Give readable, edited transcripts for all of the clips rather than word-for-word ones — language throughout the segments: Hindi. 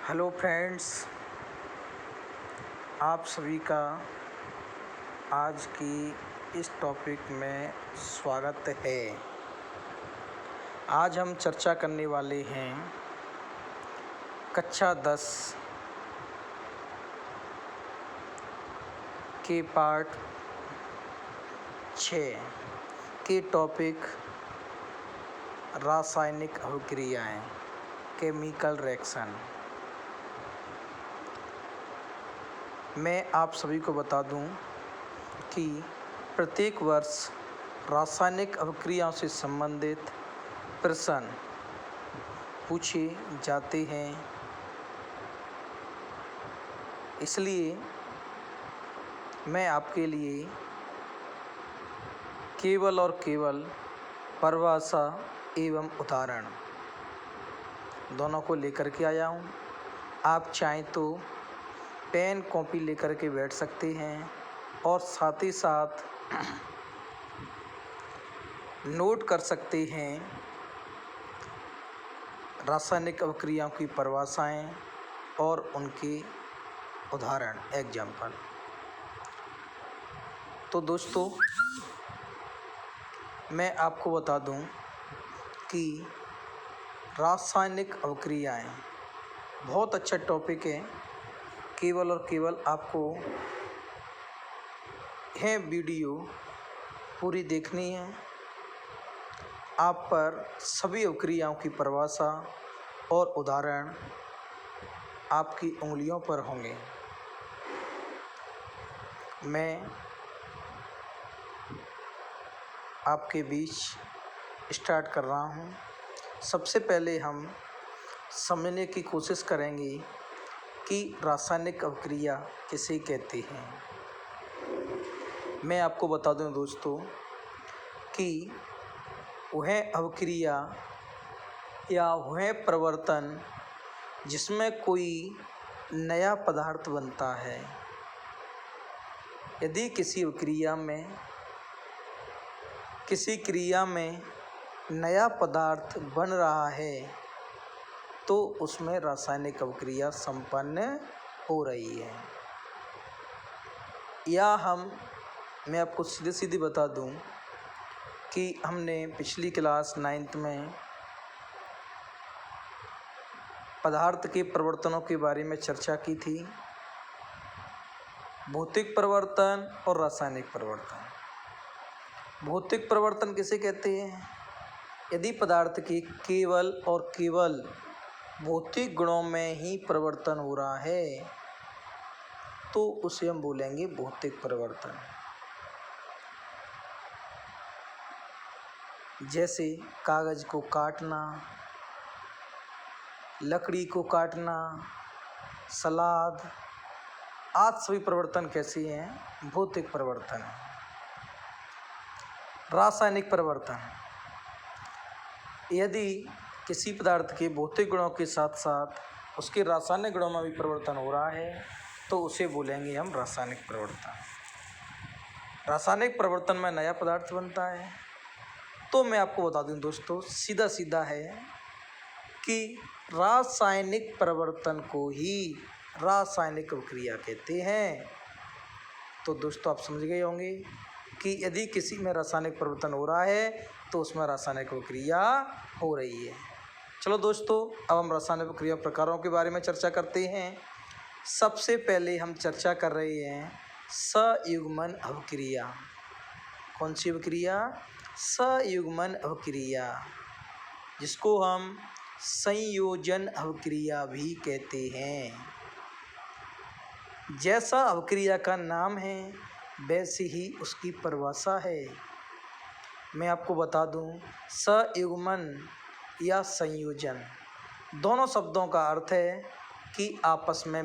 हेलो फ्रेंड्स, आप सभी का आज की इस टॉपिक में स्वागत है। आज हम चर्चा करने वाले हैं कक्षा 10 के पार्ट 6 के टॉपिक रासायनिक अभिक्रियाएं, केमिकल रिएक्शन। मैं आप सभी को बता दूं कि प्रत्येक वर्ष रासायनिक अभिक्रियाओं से संबंधित प्रश्न पूछे जाते हैं, इसलिए मैं आपके लिए केवल और केवल परिभाषा एवं उदाहरण दोनों को लेकर के आया हूँ। आप चाहें तो पेन कॉपी लेकर के बैठ सकते हैं और साथ ही साथ नोट कर सकते हैं रासायनिक अभिक्रियाओं की परिभाषाएं और उनके उदाहरण एग्जाम्पल। तो दोस्तों, मैं आपको बता दूं कि रासायनिक अभिक्रियाएं बहुत अच्छा टॉपिक है। केवल और केवल आपको यह वीडियो पूरी देखनी है। आप पर सभी अभिक्रियाओं की परिभाषा और उदाहरण आपकी उंगलियों पर होंगे। मैं आपके बीच स्टार्ट कर रहा हूँ। सबसे पहले हम समझने की कोशिश करेंगे कि रासायनिक अभिक्रिया किसे कहते हैं। मैं आपको बता दूं दोस्तों कि वह अभिक्रिया या वह परिवर्तन जिसमें कोई नया पदार्थ बनता है। यदि किसी क्रिया में नया पदार्थ बन रहा है तो उसमें रासायनिक अभिक्रिया संपन्न हो रही है। या मैं आपको सीधे बता दूं कि हमने पिछली क्लास 9th में पदार्थ के परिवर्तनों के बारे में चर्चा की थी। भौतिक परिवर्तन और रासायनिक परिवर्तन। भौतिक परिवर्तन किसे कहते हैं? यदि पदार्थ के केवल और केवल भौतिक गुणों में ही परिवर्तन हो रहा है तो उसे हम बोलेंगे भौतिक परिवर्तन। जैसे कागज को काटना, लकड़ी को काटना, सलाद आदि सभी परिवर्तन कैसे हैं? भौतिक परिवर्तन। रासायनिक परिवर्तन, यदि किसी पदार्थ के भौतिक गुणों के साथ साथ उसके रासायनिक गुणों में भी परिवर्तन हो रहा है तो उसे बोलेंगे हम रासायनिक परिवर्तन। रासायनिक परिवर्तन में नया पदार्थ बनता है। तो मैं आपको बता दूं दोस्तों, सीधा है कि रासायनिक परिवर्तन को ही रासायनिक अभिक्रिया कहते हैं। तो दोस्तों, आप समझ गए होंगे कि यदि किसी में रासायनिक परिवर्तन हो रहा है तो उसमें रासायनिक अभिक्रिया हो रही है। चलो दोस्तों, अब हम रासायनिक अभिक्रिया प्रकारों के बारे में चर्चा करते हैं। सबसे पहले हम चर्चा कर रहे हैं संयुग्मन अभिक्रिया। कौन सी अभिक्रिया? संयुग्मन अभिक्रिया, जिसको हम संयोजन अभिक्रिया भी कहते हैं। जैसा अभिक्रिया का नाम है वैसे ही उसकी परिभाषा है। मैं आपको बता दूं, संयुग्मन या संयोजन दोनों शब्दों का अर्थ है कि आपस में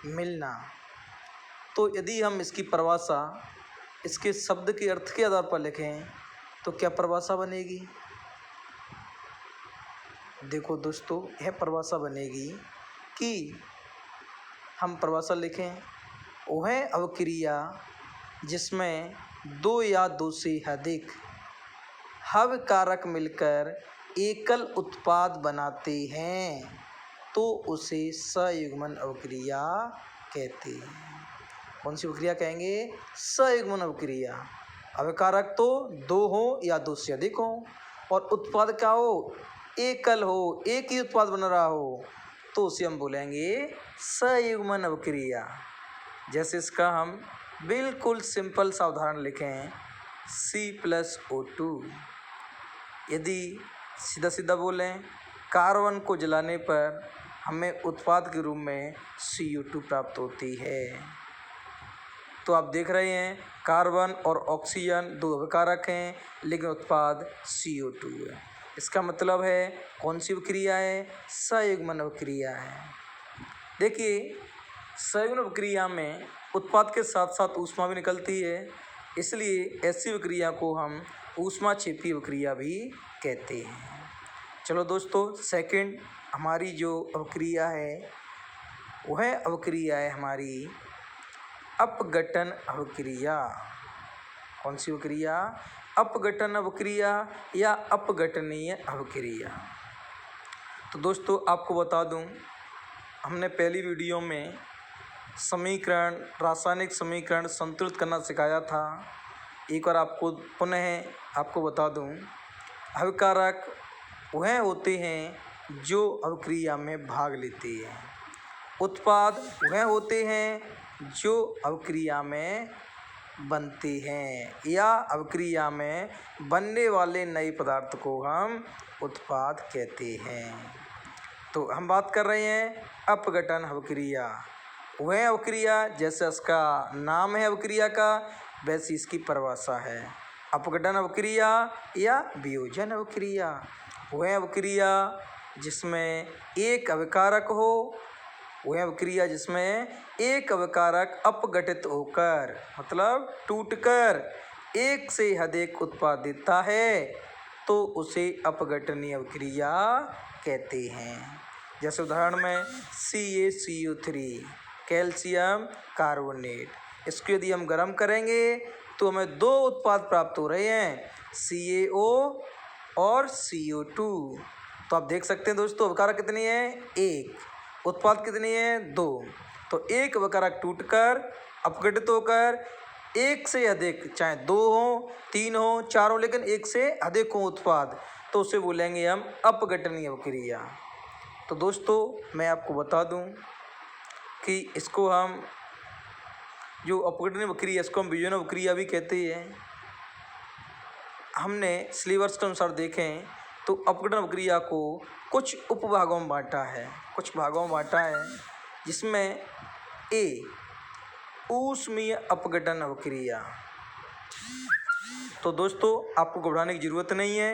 मिलना। तो यदि हम इसकी परिभाषा इसके शब्द के अर्थ के आधार पर लिखें तो क्या परिभाषा बनेगी? देखो दोस्तों, यह परिभाषा बनेगी कि हम परिभाषा लिखें, वह अभिक्रिया जिसमें दो या दो से अधिक हव कारक मिलकर एकल उत्पाद बनाते हैं तो उसे सयुग्मन अवक्रिया कहते हैं। कौन सी अवक्रिया कहेंगे? सयुग्मन अवक्रिया। अवकारक तो दो हो या दो से अधिक हो और उत्पाद क्या हो? एकल हो, एक ही उत्पाद बन रहा हो, तो उसे हम बोलेंगे सयुग्मन अवक्रिया। जैसे इसका हम बिल्कुल सिंपल सा उदाहरण लिखें, C+O2। यदि सीधा सीधा बोलें, कार्बन को जलाने पर हमें उत्पाद के रूप में CO2 प्राप्त होती है। तो आप देख रहे हैं कार्बन और ऑक्सीजन दो अभिकारक हैं, लेकिन उत्पाद CO2 है। इसका मतलब है कौन सी अभिक्रिया है? सयुग्मन अभिक्रिया है। देखिए, सयुग्मन अभिक्रिया में उत्पाद के साथ साथ ऊष्मा भी निकलती है, इसलिए ऐसी अभिक्रिया को हम ऊष्माक्षेपी अभिक्रिया भी कहते हैं। चलो दोस्तों, सेकंड हमारी जो अभिक्रिया है वह अभिक्रिया है हमारी अपघटन अभिक्रिया। कौन सी अभिक्रिया? अपघटन अभिक्रिया या अपघटनीय अभिक्रिया। तो दोस्तों आपको बता दूं, हमने पहली वीडियो में समीकरण, रासायनिक समीकरण संतुलित करना सिखाया था। एक बार आपको पुनः आपको बता दूं, अभिकारक वह होते हैं जो अभिक्रिया में भाग लेते हैं, उत्पाद वह होते हैं जो अभिक्रिया में बनते हैं या अभिक्रिया में बनने वाले नए पदार्थ को हम उत्पाद कहते हैं। तो हम बात कर रहे हैं अपघटन अभिक्रिया। वह अभिक्रिया जैसे इसका नाम है अभिक्रिया का, वैसी इसकी परिभाषा है। अपघटन अभिक्रिया या वियोजन अभिक्रिया वह अभिक्रिया जिसमें एक अभिकारक हो, वह अभिक्रिया जिसमें एक अभिकारक अपघटित होकर मतलब टूटकर एक से अधिक उत्पाद देता है तो उसे अपघटनीय अभिक्रिया कहते हैं। जैसे उदाहरण में CaCO3 कैल्शियम कार्बोनेट, इसको यदि हम गर्म करेंगे तो हमें दो उत्पाद प्राप्त हो रहे हैं, CaO और CO2। तो आप देख सकते हैं दोस्तों अभिकारक कितनी है? एक। उत्पाद कितनी है? दो। तो एक अभिकारक टूटकर अपघटित होकर एक से अधिक, चाहे दो हो, तीन हो, चार हो, लेकिन एक से अधिक हो उत्पाद, तो उसे बोलेंगे हम अपघटनीय अभिक्रिया। तो दोस्तों मैं आपको बता दूं कि इसको हम जो अपघटनीय अभिक्रिया इसको हम वियोजन अभिक्रिया भी कहते हैं। हमने सिलेबस के अनुसार देखें तो अपघटन अभिक्रिया को कुछ उपभागों में बांटा है, जिसमें ए ऊष्मीय अपघटन अभिक्रिया। तो दोस्तों आपको घबराने की ज़रूरत नहीं है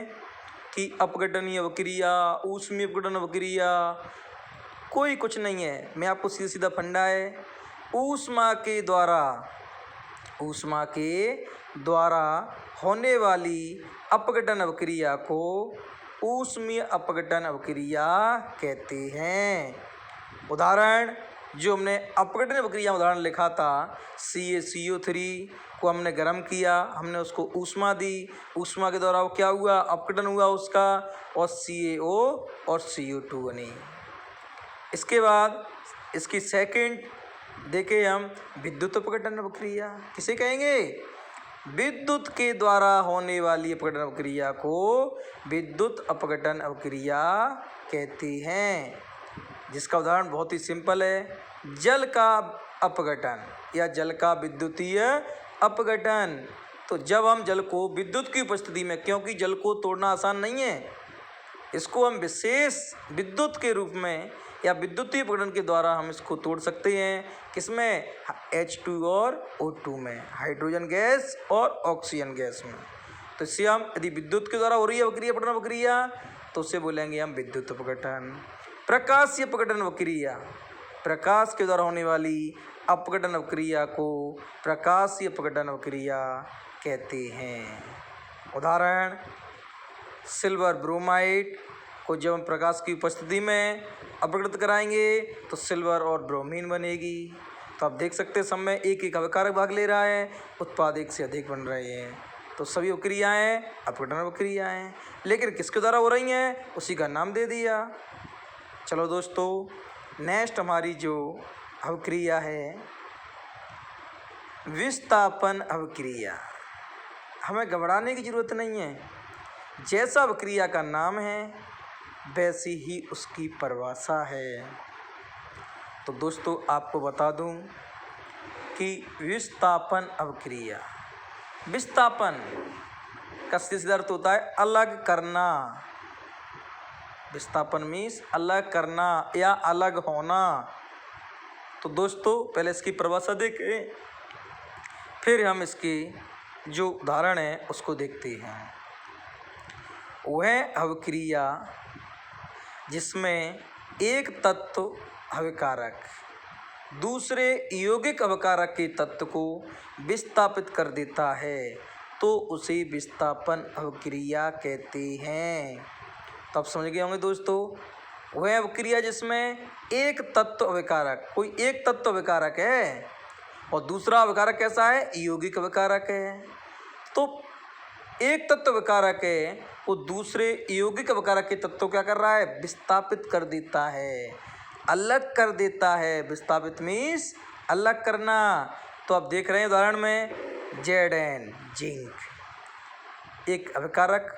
कि अपघटनीय अभिक्रिया, ऊष्मीय अपघटन अभिक्रिया, कोई कुछ नहीं है। मैं आपको सीधा सीधा फंडा है, ऊष्मा के द्वारा होने वाली अपघटन अभिक्रिया को ऊष्मीय अपघटन अभिक्रिया कहते हैं। उदाहरण जो हमने अपघटन अभिक्रिया उदाहरण लिखा था, CaCO3 को हमने गर्म किया, हमने उसको ऊष्मा दी, ऊष्मा के द्वारा वो क्या हुआ? अपघटन हुआ उसका, और CaO और CO2 बनी। इसके बाद इसकी सेकंड देखें हम विद्युत अपघटन अभिक्रिया। किसे कहेंगे? विद्युत के द्वारा होने वाली अपघटन अभिक्रिया को विद्युत अपघटन अभिक्रिया कहते हैं, जिसका उदाहरण बहुत ही सिंपल है, जल का अपघटन या जल का विद्युतीय अपघटन। तो जब हम जल को विद्युत की उपस्थिति में, क्योंकि जल को तोड़ना आसान नहीं है, इसको हम विशेष विद्युत के रूप में या विद्युतीय अपघटन के द्वारा हम इसको तोड़ सकते हैं। किसमें? H2 और O2 में, हाइड्रोजन गैस और ऑक्सीजन गैस में। तो इससे हम यदि विद्युत के द्वारा हो रही है अपघटन अभिक्रिया तो उसे बोलेंगे हम विद्युत अपघटन। प्रकाशीय अपघटन अभिक्रिया, प्रकाश के द्वारा होने वाली अपघटन अभिक्रिया को प्रकाशीय अपघटन अभिक्रिया कहते हैं। उदाहरण सिल्वर ब्रोमाइड को जब हम प्रकाश की उपस्थिति में अपघटित कराएंगे तो सिल्वर और ब्रोमीन बनेगी। तो आप देख सकते हैं सब में एक एक अभिकारक भाग ले रहा है, उत्पाद एक से अधिक बन रहे हैं। तो सभी अवक्रियाएँ अपघटन अवक्रियाएँ हैं, लेकिन किसके द्वारा हो रही हैं उसी का नाम दे दिया। चलो दोस्तों, नेक्स्ट हमारी जो अवक्रिया है विस्थापन अवक्रिया। हमें घबराने की ज़रूरत नहीं है, जैसा अवक्रिया का नाम है वैसी ही उसकी परिभाषा है। तो दोस्तों आपको बता दूं कि विस्थापन अवक्रिया, विस्थापन का सीधा अर्थ होता है अलग करना। विस्थापन मीन्स अलग करना या अलग होना। तो दोस्तों पहले इसकी परिभाषा देखें, फिर हम इसकी जो उदाहरण है उसको देखते हैं। वह अवक्रिया जिसमें एक तत्व अभिकारक दूसरे यौगिक अभिकारक के तत्व को विस्थापित कर देता है तो उसे विस्थापन अवक्रिया कहते हैं। तो आप समझ गए होंगे दोस्तों, वह अवक्रिया जिसमें एक तत्व अभिकारक, कोई एक तत्व अभिकारक है और दूसरा अभिकारक कैसा है, यौगिक अभिकारक है। तो एक तत्व अभिकारक है वो दूसरे यौगिक अभिकारक के तत्व क्या कर रहा है, विस्थापित कर देता है, अलग कर देता है। विस्थापित मीन्स अलग करना। तो आप देख रहे हैं उदाहरण में Zn जिंक एक अभिकारक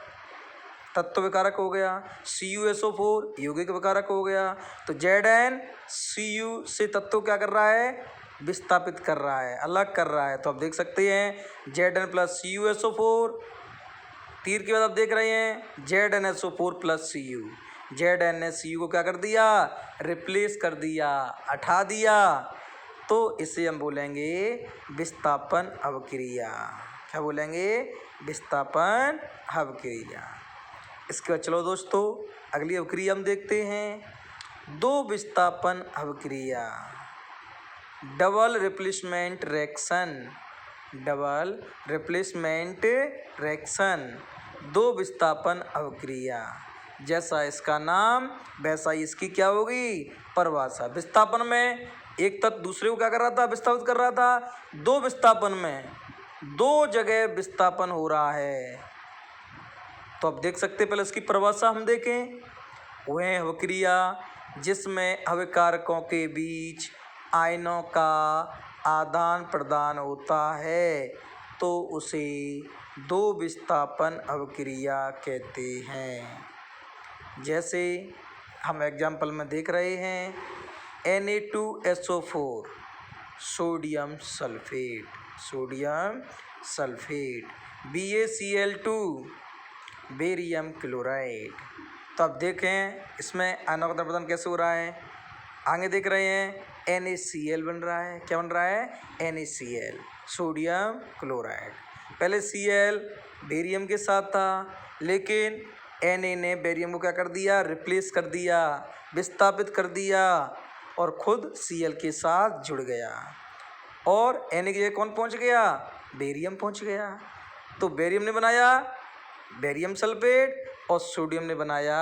तत्व विकारक हो गया, CuSO4 यौगिक विकारक हो गया। तो Zn Cu से तत्व क्या कर रहा है, विस्थापित कर रहा है, अलग कर रहा है। तो आप देख सकते हैं Zn प्लस CuSO4, तीर के बाद आप देख रहे हैं ZnSO4 प्लस Cu। Zn ने Cu को क्या कर दिया, रिप्लेस कर दिया, हटा दिया। तो इसे हम बोलेंगे विस्थापन अवक्रिया। क्या बोलेंगे, विस्थापन अवक्रिया। इसके बाद चलो दोस्तों अगली अवक्रिया हम देखते हैं, दो विस्थापन अवक्रिया, double replacement reaction. Double replacement reaction, दो विस्थापन अवक्रिया। जैसा इसका नाम वैसा ही इसकी क्या होगी, परिभाषा। विस्थापन में एक तत्व दूसरे को क्या कर रहा था, विस्थापित कर रहा था। दो विस्थापन में दो जगह विस्थापन हो रहा है। तो आप देख सकते हैं, पहले इसकी परिभाषा हम देखें। वह अवक्रिया जिसमें अभिकारकों के बीच आयनों का आदान प्रदान होता है तो उसे दो विस्थापन अवक्रिया कहते हैं। जैसे हम एग्जाम्पल में देख रहे हैं Na2SO4 sodium sulphate, sodium sulphate, BaCl2 barium chloride. तो आप देखें इसमें आयनों का प्रदान कैसे हो रहा है। आगे देख रहे हैं NaCl बन रहा है, क्या बन रहा है, NaCl सोडियम क्लोराइड। पहले Cl बेरियम के साथ था, लेकिन Na ने बेरियम को क्या कर दिया, रिप्लेस कर दिया, विस्थापित कर दिया और खुद Cl के साथ जुड़ गया। और Na की जगह कौन पहुंच गया, बेरियम पहुंच गया। तो बेरियम ने बनाया बेरियम सल्फेट और सोडियम ने बनाया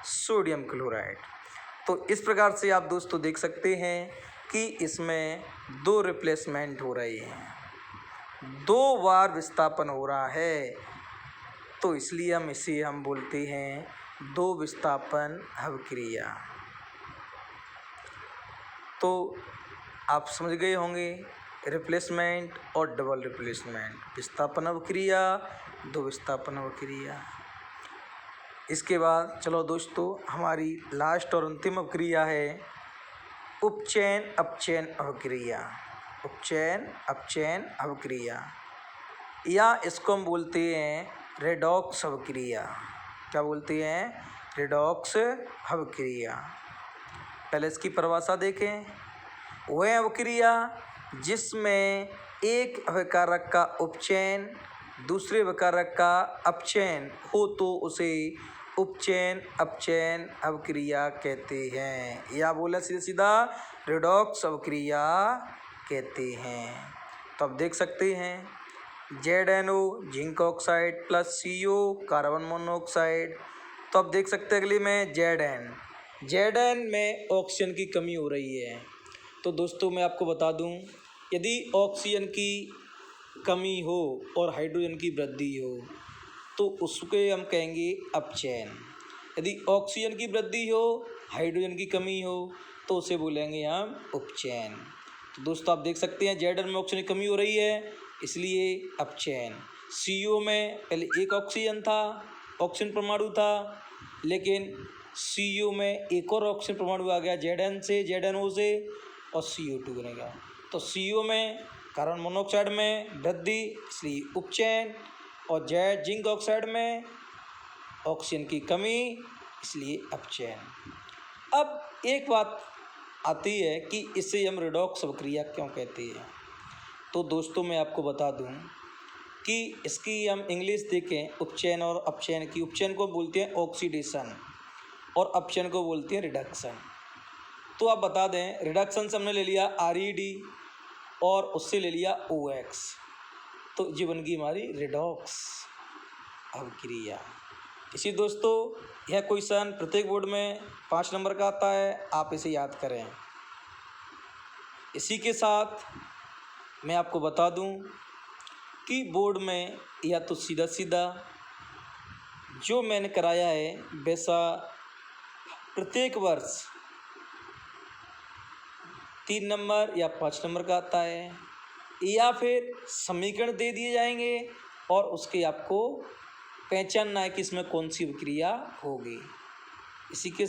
सोडियम क्लोराइड। तो इस प्रकार से आप दोस्तों देख सकते हैं कि इसमें दो रिप्लेसमेंट हो रहे हैं, दो बार विस्थापन हो रहा है। तो इसलिए हम बोलते हैं दो विस्थापन अवक्रिया। तो आप समझ गए होंगे रिप्लेसमेंट और डबल रिप्लेसमेंट, विस्थापन अवक्रिया, दो विस्थापन अवक्रिया। इसके बाद चलो दोस्तों हमारी लास्ट और अंतिम अवक्रिया है उपचयन अपचयन अवक्रिया। उपचयन अपचयन अवक्रिया, या इसको हम बोलते हैं रेडॉक्स अवक्रिया। क्या बोलते हैं, रेडॉक्स अवक्रिया। पहले इसकी परिभाषा देखें। वह अवक्रिया जिसमें एक अभिकारक का उपचयन दूसरे अभिकारक का अपचयन हो तो उसे उपचयन अपचयन अवक्रिया कहते हैं, या बोला सीधा सीधा रेडॉक्स अवक्रिया कहते हैं। तो आप देख सकते हैं ZnO zinc oxide plus CO carbon monoxide. तो आप देख सकते हैं अगली में Zn में ऑक्सीजन की कमी हो रही है। तो दोस्तों मैं आपको बता दूं, यदि ऑक्सीजन की कमी हो और हाइड्रोजन की वृद्धि हो तो उसके हम कहेंगे अपचयन। यदि ऑक्सीजन की वृद्धि हो, हाइड्रोजन की कमी हो तो उसे बोलेंगे हम उपचयन। तो दोस्तों आप देख सकते हैं जेडर में ऑक्सीजन की कमी हो रही है इसलिए अपचयन। CO में पहले एक ऑक्सीजन था, ऑक्सीजन परमाणु था, लेकिन CO में एक और ऑक्सीजन परमाणु आ गया ZN से, ZNO से और CO2 बनेगा। तो CO में कार्बन मोनोऑक्साइड में वृद्धि इसलिए उपचयन और जिंक ऑक्साइड में ऑक्सीजन की कमी इसलिए अपचयन। अब एक बात आती है कि इसे हम रिडॉक्स अभिक्रिया क्यों कहते हैं। तो दोस्तों मैं आपको बता दूं कि इसकी हम इंग्लिश देखें उपचयन और अपचयन की। उपचयन को बोलते हैं ऑक्सीडेशन और अपचयन को बोलते हैं रिडक्शन। तो आप बता दें रिडक्शन से हमने ले लिया RED और उससे ले लिया OX, तो ये बन गई हमारी रिडॉक्स अभिक्रिया। इसी दोस्तों यह क्वेश्चन प्रत्येक बोर्ड में 5 नंबर का आता है, आप इसे याद करें। इसी के साथ मैं आपको बता दूं कि बोर्ड में या तो सीधा सीधा जो मैंने कराया है वैसा प्रत्येक वर्ष 3 नंबर या 5 नंबर का आता है, या फिर समीकरण दे दिए जाएंगे और उसके आपको पहचानना है कि इसमें कौन सी अभिक्रिया होगी। इसी के